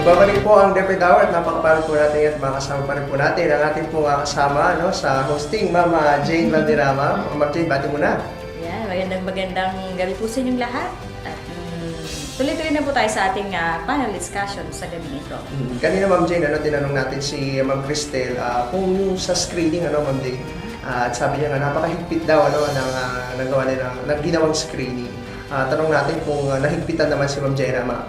Magbabalik po ang Deped Hour at napakapalad po natin at makasama pa rin po natin ang ating po kasama sa hosting, Mama Jane Valderrama. Ma'am Jane, bati mo na. Yan, magandang gabi po sa inyong lahat. At tuloy-tuloy na po tayo sa ating panel discussion sa gabi nito. Kanina Ma'am Jane, tinanong natin si Ma'am Cristel kung yung sa screening, Ma'am Jane, at sabi niya nga napakahigpit daw nagawa nila ng ginawang screening. Tanong natin kung nahigpitan naman si Ma'am Jane, Ma'am.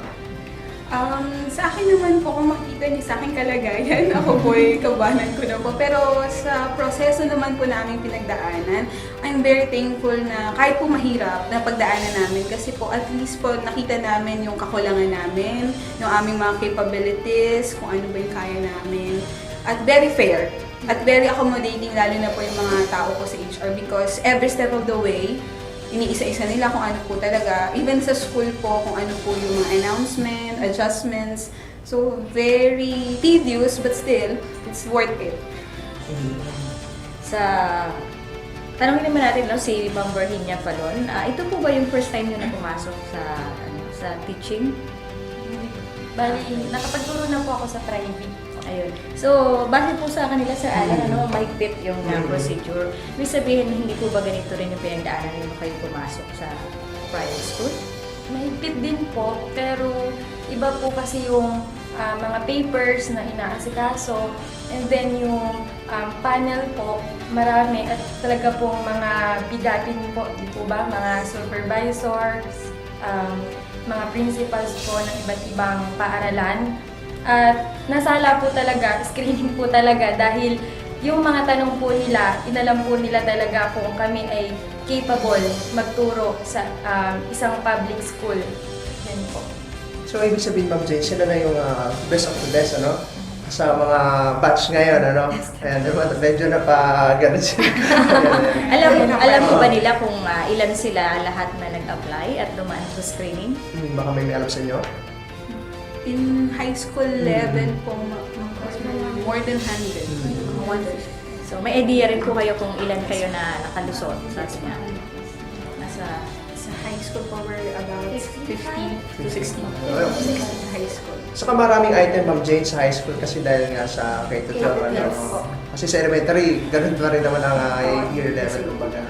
Sa akin naman po, kung makita niyo sa aking kalagayan, ako po ay kabanan ko na po. Pero sa proseso naman po namin pinagdaanan, I'm very thankful na kahit po mahirap na pagdaanan namin kasi po at least po nakita namin yung kakulangan namin, yung aming mga capabilities, kung ano ba yung kaya namin. At very fair. At very accommodating lalo na po yung mga tao ko sa HR because every step of the way, iniisa-isa nila kung ano po talaga. Even sa school po, kung ano po yung mga announcement, adjustments. So, very tedious but still, it's worth it. Sa tanongin naman natin si Ma'am Virginia Palon, ito po ba yung first time nyo na pumasok sa teaching? Bali, nakapagturo na po ako sa private. Ayun. So, base po sa kanila sa Alan, mahigpit yung procedure. Ibig sabihin, hindi po ba ganito rin yung pinagdaanan nyo kayo pumasok sa private school? Mahigpit din po, pero iba po kasi yung mga papers na inaasikaso. And then yung panel po, marami at talaga pong mga bigatin po, di po ba? Mga supervisors, mga principals po ng iba't ibang paaralan. At nasala po talaga, screening po talaga dahil yung mga tanong po nila, inalam po nila talaga kung kami ay capable magturo sa isang public school. Yan po. So, ibig sabihin, Ma'am Jane, sila na yung best of the best, sa mga batch ngayon, Ayan, diba? Medyo napagano sila. Alam mo ba nila kung ilan sila lahat na nag-apply at dumaan sa screening? Baka may alam sa inyo? In high school level po, more than 100. So, may idea rin po kayo kung ilan kayo na nakalusot sa Sa high school po, we're about 50 to 60. Well, 60 high school. Saka maraming item, Ma'am Jane, sa high school kasi dahil nga sa K-12. Yes. Kasi sa elementary, ganun pa rin naman ang year level, kumbaga.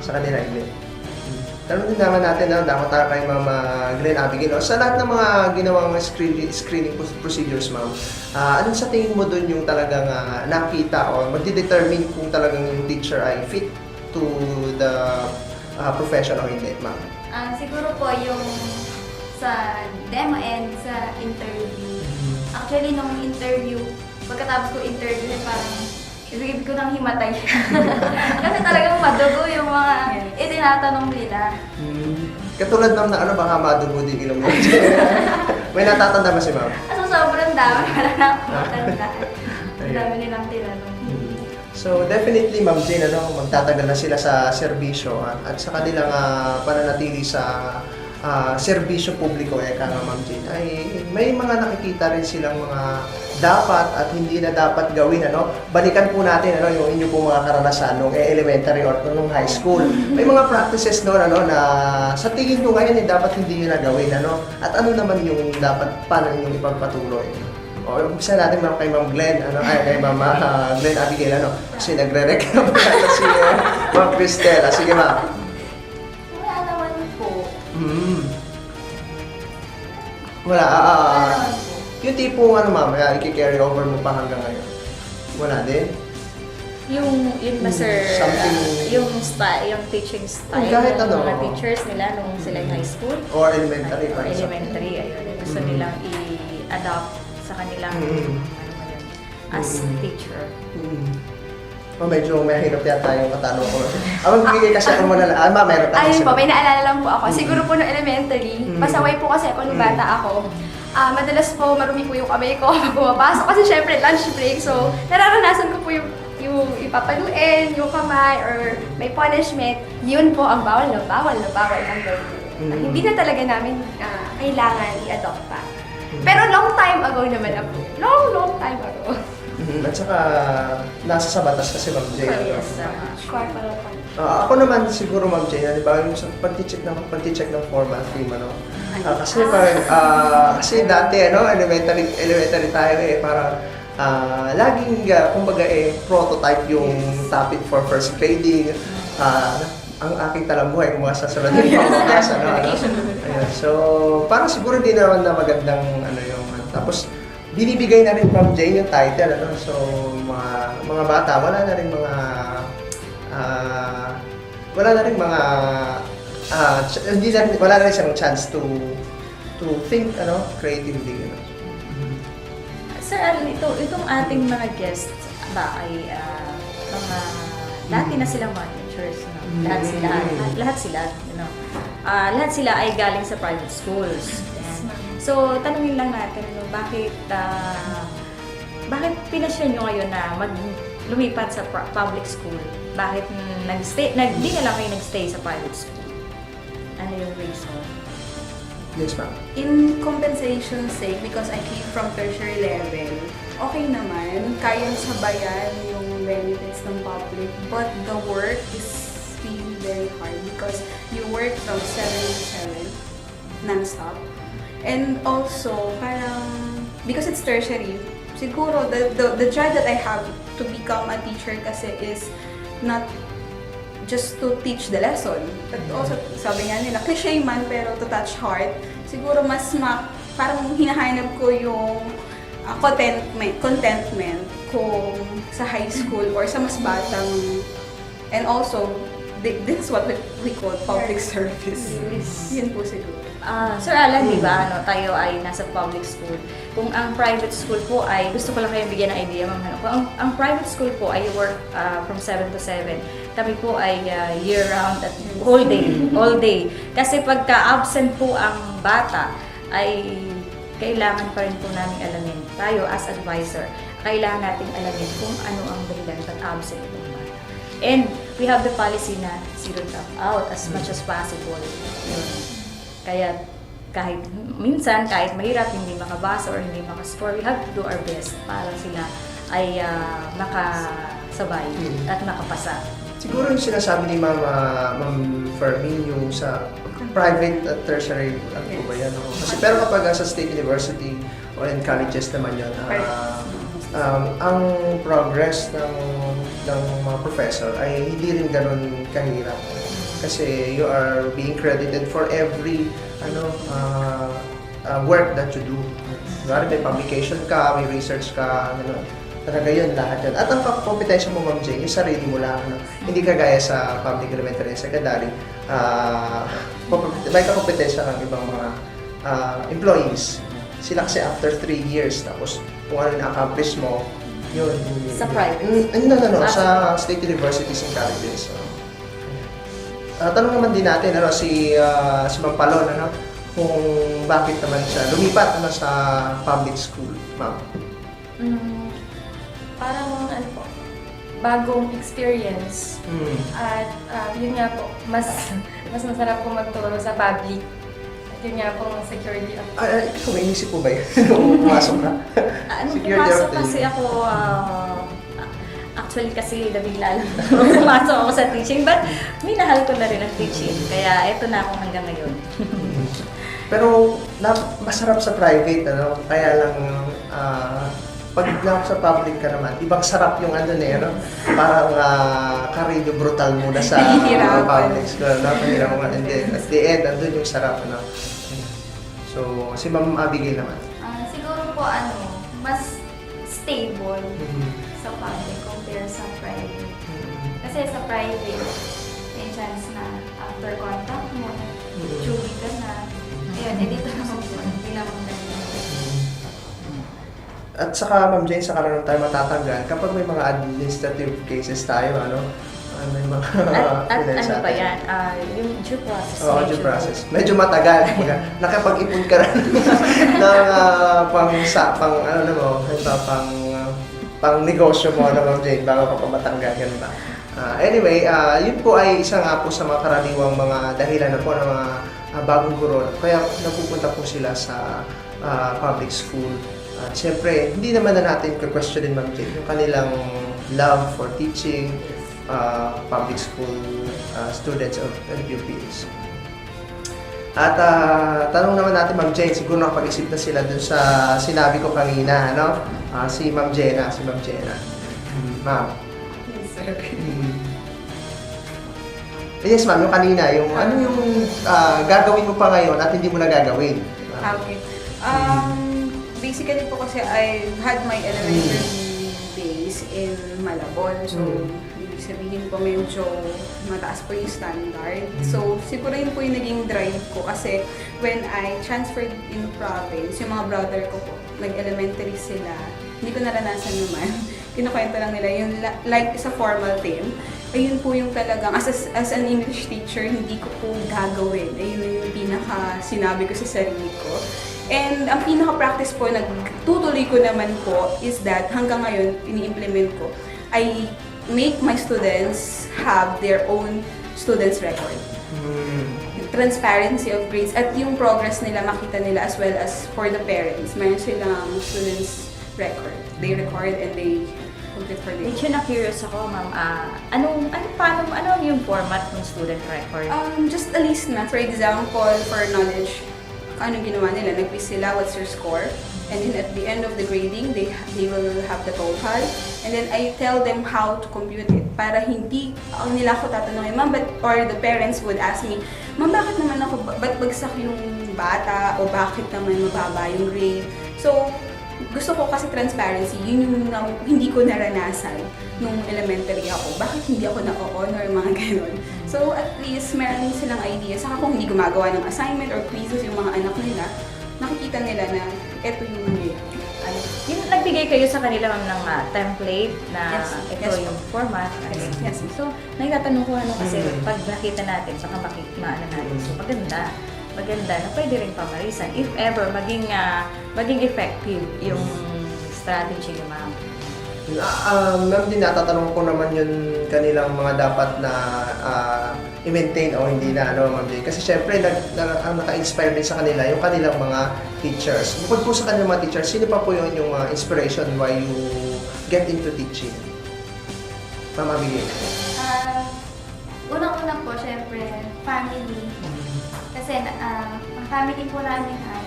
Sa kanila, hindi. Tanong din naman natin, dapat tayo kay Ma'am Glenn Abigail. Sa lahat ng mga ginawang screening procedures, Ma'am, anong sa tingin mo doon yung talagang nakita o magdedetermine kung talagang yung teacher ay fit to the profession o hindi, Ma'am? Siguro po yung sa demo and sa interview. Actually, nung interview, pagkatapos ko interview, parang ibig ko nang himatay. Kasi talagang madugo yung mga itinatanong nila. Katulad ng baka madugo din ilong mo. May natatanda ba si Ma'am? Sobrang dami para na ako matandaan. Ang dami nilang tinanong. So definitely Ma'am Jane, magtatagal na sila sa serbisyo at sa kanilang pananatili sa serbisyo publiko, Ma'am Jane, ay may mga nakikita rin silang mga dapat at hindi na dapat gawin. Balikan po natin yung inyo pong mga karanasan nung elementary or nung high school. May mga practices doon na sa tingin nyo ngayon dapat hindi nyo na gawin. At ano naman yung dapat paano yung ipagpatuloy? O, umpisa natin kay Ma'am Glenn, kay Ma'am Glenn Abigail, kasi nagre-recap na si Ma'am Cristel. Sige, Ma'am. Wala naman po. Wala, Wala naman po. yung tipong Ma'am, i-carry over mo pa hanggang ngayon. Wala din? Yung sir, Something- yung style, yung teaching style Kahit ng mga ano. teachers nila nung sila yung high school. Or elementary Or pa isa. elementary, ayun. Gusto nilang i-adopt sa kanilang as teacher. Medyo mahirap yata yung katanong ko. Magbigay kasi ako muna lang. Ma'am, meron ka Ayun kasi. po, may naalala lang po ako. Siguro po no elementary, pasaway po kasi ako nung bata ako. Madalas po marumi po yung kamay ko pag pumapasok kasi syempre lunch break. So, nararanasan ko po yung ipapaluin, yung kamay, or may punishment. Yun po ang bawal ng gawin. Hindi na talaga namin kailangan i-adopt pa. Pero long time ago naman na po. Long time ago. At saka, nasa sa batas kasi Ma'am Jane. Yes, Corporal punishment. Ako naman siguro, Ma'am Jane, di ba, yung sa pag-check ng formal team, ano? Kasi parang, kasi dati, ano, elementary tayo parang, laging, kumbaga prototype yung topic for first grading. Ang aking talambuhay, kung mga sasunod yung pamakasan, ano? Ayan. So, parang siguro hindi naman na magandang, ano yung, tapos, binibigay na rin Ma'am Jane yung title, ano? So, mga bata, wala na rin mga wala na rin siyang chance to think creatively. Sir Alan, itong ating mga guests ba ay mga dati na silang mga teachers, no? Lahat sila ay galing sa private schools. Ayan. So, tanungin lang natin, no, bakit pinasya nyo ngayon na lumipat sa public school? Bakit di na lang kayo nagstay sa private school? Ano yung reason? Yes, ma'am. In compensation sake, because I came from tertiary level, okay naman, kayang sabayan yung benefits ng public, but the work is really very hard because you work from 7 to 7 non-stop. And also, parang, because it's tertiary, siguro the drive that I have to become a teacher kasi is not just to teach the lesson, but also, sabi nga nila, cliche man pero to touch heart, siguro mas parang hinahanap ko yung contentment kung sa high school or sa mas batang, and also, this is what we call public service. Yun po siguro. Sir Alan, di ba, tayo ay nasa public school. Kung ang private school po ay, gusto ko lang kayong bigyan ng idea, ma'am. Kung ang private school po ay work from 7 to 7, kami po ay year-round at all day. Kasi pagka-absent po ang bata, ay kailangan pa rin po namin alamin. Tayo as advisor, kailangan natin alamin kung ano ang dahilan at absent ng bata. And we have the policy na zero dropout as much as possible. Kaya kahit mahirap, hindi makabasa or hindi makascore, we have to do our best para sila ay makasabay at makapasa. Siguro yung sinasabi ni Ma'am Fermin yung sa private at tertiary, ano po ba yan? Kasi pero kapag sa state university o in colleges naman yun, ang progress ng mga professor ay hindi rin ganun kahirap. Kasi you are being credited for every work that you do. May publication ka, may research ka, talaga yun, lahat yun. At ang kompetensya mo, Ma'am Jane, yung sarili mo lang. Hindi kagaya sa public elementary and secondary. May kakompetensya ng ibang mga employees. Sila kasi after 3 years, tapos kung ano na-accomplish mo, yun. Sa private? No. Sa state universities and colleges. Tanong naman din natin, si Ma'am Palon, kung bakit naman siya lumipat sa public school, ma'am? Parang bagong experience. At yun nga po, mas masarap po magturo sa public. At yun nga po, security of... Ikaw, may inisip po ba yun? Nung pumasok ka? Nung pumasok kasi ako, actually kasi nabigla lang pumasok ako sa teaching, but minahal ko na rin ang teaching. Kaya eto na ako hanggang ngayon. Pero masarap sa private, kaya lang pag sa public ka naman, ibang sarap yung parang karilyo brutal muna sa public school, pahirapan. And then at the end, andun yung sarap, So, si Ma'am Abigail naman. Siguro po mas stable sa public compare sa private. Kasi sa private, may chance na after contact mo, chewy ka na. Ayun, dito naman po, hindi naman At saka, Ma'am Jane, saka lang tayo matatanggal kapag may mga administrative cases tayo, may mga At ano ba yan? Yung due process. Oo, due process. Medyo matagal. Nakapag-ipon ka rin ng pang negosyo mo, Ma'am Jane, bago ka pa matanggal. Ganun ba? Anyway, yun po ay isa nga po sa mga karaniwang mga dahilan na po ng mga bagong guro. Kaya napupunta po sila sa public school. At syempre, hindi naman na natin questionin, Ma'am Jane, yung kanilang love for teaching, public school students or pupils. At tanong naman natin, Ma'am Jane, siguro nakapag-isip na sila dun sa sinabi ko kanina, ano? Si Ma'am Jenna. Ma'am. Yes, sir. Yes, ma'am, yung kanina, ano yung gagawin mo pa ngayon at hindi mo na gagawin? Okay. Basically po kasi I had my elementary days in Malabon. So, ibig sabihin po medyo mataas po yung standard. So, siguro yun po yung naging drive ko kasi when I transferred in province, yung mga brother ko po, nag-elementary sila, hindi ko naranasan naman. Kinukwento lang nila yung like sa formal team. Ayun po yung talagang, as an English teacher, hindi ko po gagawin. Ayun yung pinaka sinabi ko sa sarili ko. And ang pinaka-practice po, nagtutuloy ko naman po, is that hanggang ngayon, ini-implement ko, I make my students have their own students record. Transparency of grades at yung progress nila makita nila as well as for the parents. Meron silang students record. They record and they put it for the Medyo na-curious ako, ma'am. Ano yung format ng student record? Just a list na. For example, for knowledge, anong ginawa nila? Nag-quiz sila, what's your score? And then at the end of the grading, they will have the total. And then I tell them how to compute it para hindi nila ako tatanungin, ma'am, or the parents would ask me, ma'am, bakit naman ako, ba't bagsak yung bata? O bakit naman mababa yung grade? So, gusto ko kasi transparency, yun yung hindi ko naranasan nung elementary ako. Bakit hindi ako na-honor, mga ganon. So at least meron silang idea. Saka kung hindi gumagawa ng assignment or quizzes yung mga anak nila, nakikita nila na eto yung nangyayari. Yung nagbigay kayo sa kanila, ma'am, ng template na Yes. ito Yes, yung format. Yes. So, nagtatanong ko kasi pag nakita natin, saka maano natin. So, maganda na pwede rin pamarisan if ever maging effective yung strategy ni ma'am. Ma'am, din natatanong ko naman yun kanilang mga dapat na i-maintain o hindi na, ano, Ma'am Jane. Kasi syempre, naka-inspire din sa kanila yung kanilang mga teachers. Bukod po sa kanilang mga teachers, sino pa po yun yung inspiration why you get into teaching? Ma'am Abigail. Unang-una po, syempre, family. Kasi ang family po namin ay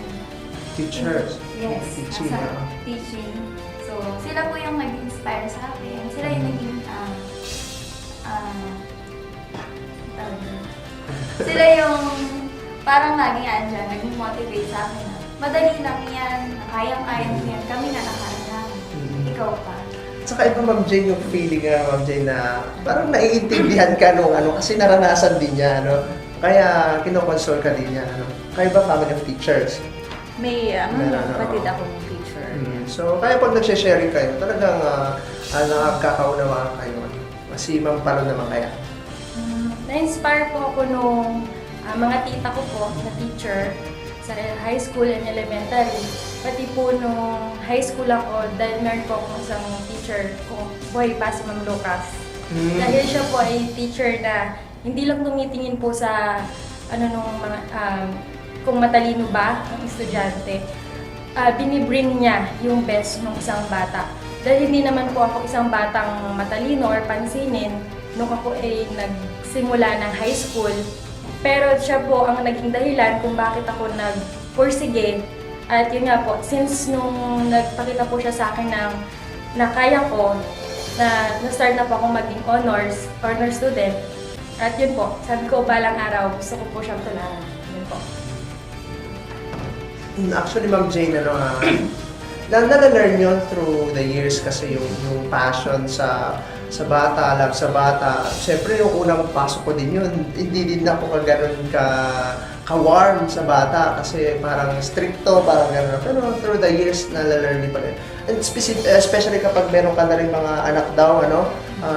Teachers. yes, Teaching. nasa teaching. So, sila po yung nag-inspire sa akin. Sila yung naging tawag yun. Sila yung parang laging andyan, nag-motivate sa akin na madali lang yan, kayang-kaya mo yan, kami na nakaya. Ikaw pa. Saka iba, Ma'am Jane, yung feeling nga, Ma'am Jane, na parang naiintindihan ka nung ano, kasi naranasan din niya, ano. Kaya kinokonsole ka din niya, ano. Kayo ba family of teachers? May Meron, kapatid oo. akong teacher. So, kaya pag nagsha-sharing kayo, talagang nakakaunawaan kayo. Si Ma'am Palo naman kaya. Na-inspire po ako nung mga tita ko po na teacher sa high school and elementary. Pati po nung high school ako, dahil meron po akong isang teacher kung buhay pa si Ma'am Lucas. Dahil siya po ay teacher na hindi lang tumitingin po sa nung mga kung matalino ba ang estudyante, binibring niya yung best ng isang bata. Dahil hindi naman po ako isang batang matalino or pansinin nung ako ay nagsimula ng high school. Pero siya po ang naging dahilan kung bakit ako nagpursige. At yun nga po, since nung nagpakita po siya sa akin ng na kaya ko, na-start na po akong maging honor student. At yun po, sabi ko balang araw, gusto ko po siyang tularan. Yun po. Actually, Ma'am Jane, na-learn yun through the years kasi yung passion sa bata, love sa bata. Siyempre, yung unang pasok ko din yun, hindi din ako kagano'n ka-warm sa bata kasi parang stricto, parang gano'n. Pero through the years, na-learn din pa rin. And especially kapag meron ka na rin mga anak daw,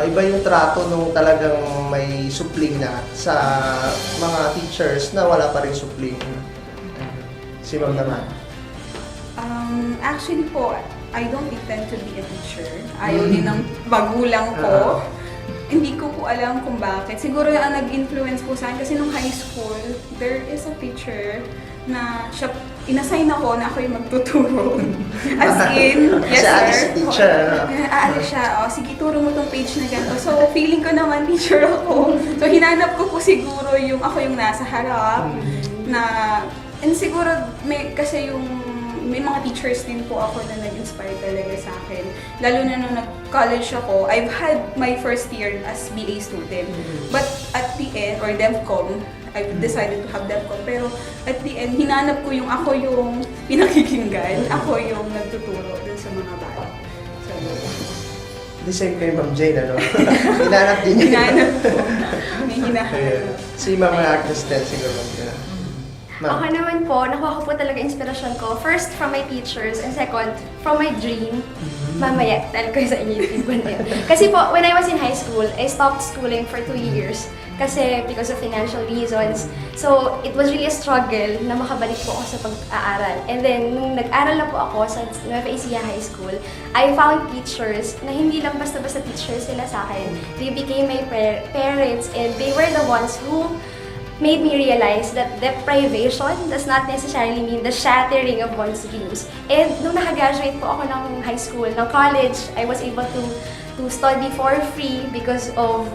iba yung trato nung talagang may supling na sa mga teachers na wala pa rin supling. Si Ma'am naman. Actually po, I don't intend to be a teacher. Ayaw din ng magulang ko. Hindi ko po alam kung bakit. Siguro ang nag-influence po sa akin kasi nung high school, there is a teacher na siya, inassign ako na ako yung magtuturo. As in, yes Siya sir. aalis si teacher. Aalis siya, sige turo mo tong page na ganito. So feeling ko naman teacher ako. So hinanap ko po siguro yung ako yung nasa harap na, and siguro kasi may mga teachers din po ako na nag-inspire talaga sa akin. Lalo na nung nag-college ako, I've had my first year as BA student. But at the end, or DevCom, I've decided to have DevCom. Pero at the end, hinanap ko yung ako yung pinakikinggan. Ako yung nagtuturo dun sa mga bata. So, The same kay Ma'am Jane, ano? Hinanap din niya. hinanap ko. May Ayan. hinahanap. Si Ma'am Cristel siguro, Ma'am Jane. Ma'am. Ako naman po, nakuha ko po talaga inspirasyon ko. First, from my teachers, and second, from my dream. Mamaya, tell ko sa inyo yung ibon na yun. Kasi po, when I was in high school, I stopped schooling for 2 years. Kasi because of financial reasons. So, it was really a struggle na makabalik po ako sa pag-aaral. And then, nung nag-aral na po ako sa Nueva Ecija High School, I found teachers na hindi lang basta-basta teachers sila sa akin. They became my parents, and they were the ones who made me realize that deprivation does not necessarily mean the shattering of one's dreams. And nung nakagraduate po ako ng high school, ng college, I was able to study for free because of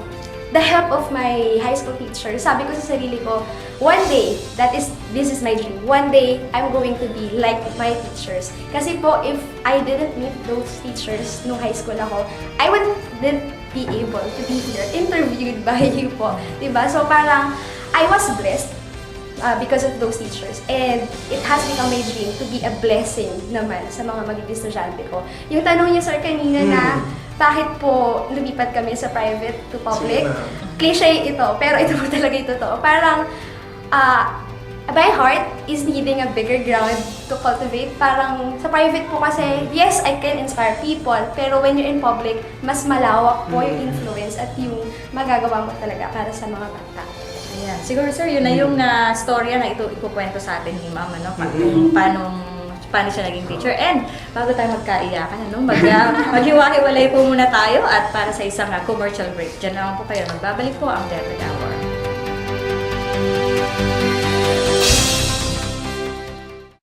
the help of my high school teacher. Sabi ko sa sarili ko, one day, this is my dream. One day, I'm going to be like my teachers. Kasi po, if I didn't meet those teachers nung high school ako, I wouldn't be able to be here, interviewed by you po. Diba? So parang, I was blessed because of those teachers, and it has become my dream to be a blessing naman sa mga magiging estudyante ko. Yung tanong niyo, sir, kanina na bakit po lumipat kami sa private to public, cliche ito, pero ito po talaga yung totoo. Parang, my heart is needing a bigger ground to cultivate. Parang sa private po kasi, yes, I can inspire people, pero when you're in public, mas malawak po yung influence at yung magagawa mo talaga para sa mga bata. Ayan. Siguro sir, yun na yung storya na ito ikukwento sa atin ni Ma'am, ano? Kung paano siya naging teacher. And bago tayo magkaiyakan, ano? Maghiwa-hiwalay po muna tayo at para sa isang commercial break. Diyan naman po kayo. Magbabalik po ang Delta Hour.